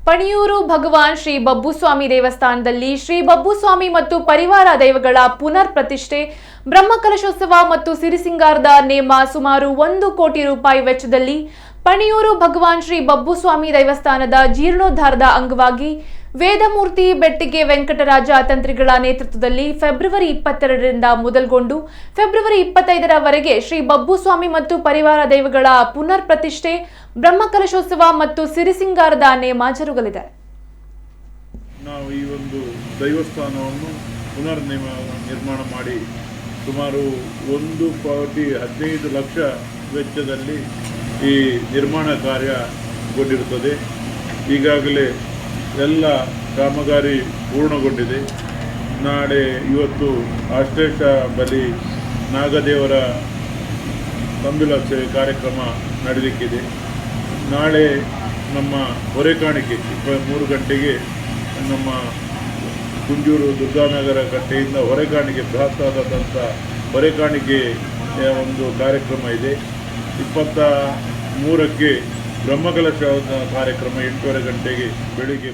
ಪಣಿಯೂರು ಭಗವಾನ್ ಶ್ರೀ ಬಬ್ಬುಸ್ವಾಮಿ ದೇವಸ್ಥಾನದಲ್ಲಿ ಶ್ರೀ ಬಬ್ಬುಸ್ವಾಮಿ ಮತ್ತು ಪರಿವಾರ ದೈವಗಳ ಪುನರ್ ಪ್ರತಿಷ್ಠೆ, ಬ್ರಹ್ಮಕಲಶೋತ್ಸವ ಮತ್ತು ಸಿರಿಸಿಂಗಾರದ ನೇಮ ಸುಮಾರು 1 ಕೋಟಿ ರೂಪಾಯಿ ವೆಚ್ಚದಲ್ಲಿ ಪಣಿಯೂರು ಭಗವಾನ್ ಶ್ರೀ ಬಬ್ಬುಸ್ವಾಮಿ ದೇವಸ್ಥಾನದ ಜೀರ್ಣೋದ್ಧಾರದ ಅಂಗವಾಗಿ ವೇದಮೂರ್ತಿ ಬೆಟ್ಟಿಗೆ ವೆಂಕಟರಾಜ ತಂತ್ರಿಗಳ ನೇತೃತ್ವದಲ್ಲಿ ಫೆಬ್ರವರಿ 22ರಿಂದ ಮೊದಲುಗೊಂಡು ಫೆಬ್ರವರಿ 25ರವರೆಗೆ ಶ್ರೀ ಬಬ್ಬುಸ್ವಾಮಿ ಮತ್ತು ಪರಿವಾರ ದೈವಗಳ ಪುನರ್ ಪ್ರತಿಷ್ಠೆ, ಬ್ರಹ್ಮಕಲಶೋತ್ಸವ ಮತ್ತು ಸಿರಿಸಿಂಗಾರದ ನೇಮ ಜರುಗಲಿದೆ. ನಾವು ಈ ಒಂದು ದೈವಸ್ಥಾನವನ್ನು ಪುನರ್ ನಿರ್ಮಾಣ ಮಾಡಿ ಸುಮಾರು 1,15,00,000 ವೆಚ್ಚದಲ್ಲಿ ಈ ನಿರ್ಮಾಣ ಕಾರ್ಯಗೊಂಡಿರುತ್ತದೆ. ಈಗಾಗಲೇ ಎಲ್ಲ ಕಾಮಗಾರಿ ಪೂರ್ಣಗೊಂಡಿದೆ. ಇವತ್ತು ಆಶ್ಲೇಷ ಬಲಿ ನಾಗದೇವರ ತಂಬಿಲ ಸೇವೆ ಕಾರ್ಯಕ್ರಮ ನಡೆಯಲಿಕ್ಕಿದೆ. ನಾಳೆ ನಮ್ಮ ಹೊರೆಕಾಣಿಕೆ 3 ಗಂಟೆಗೆ ನಮ್ಮ ಕುಂಜೂರು ದುರ್ಗಾನಗರ ಕಟ್ಟೆಯಿಂದ ಹೊರೆಕಾಣಿಕೆ ಬೃಹತ್ತಾದಂಥ ಹೊರೆಕಾಣಿಕೆ ಒಂದು ಕಾರ್ಯಕ್ರಮ ಇದೆ. 23ಕ್ಕೆ ಬ್ರಹ್ಮಕಲಶ ಕಾರ್ಯಕ್ರಮ 8:30 ಗಂಟೆಗೆ ಬೆಳಿಗ್ಗೆ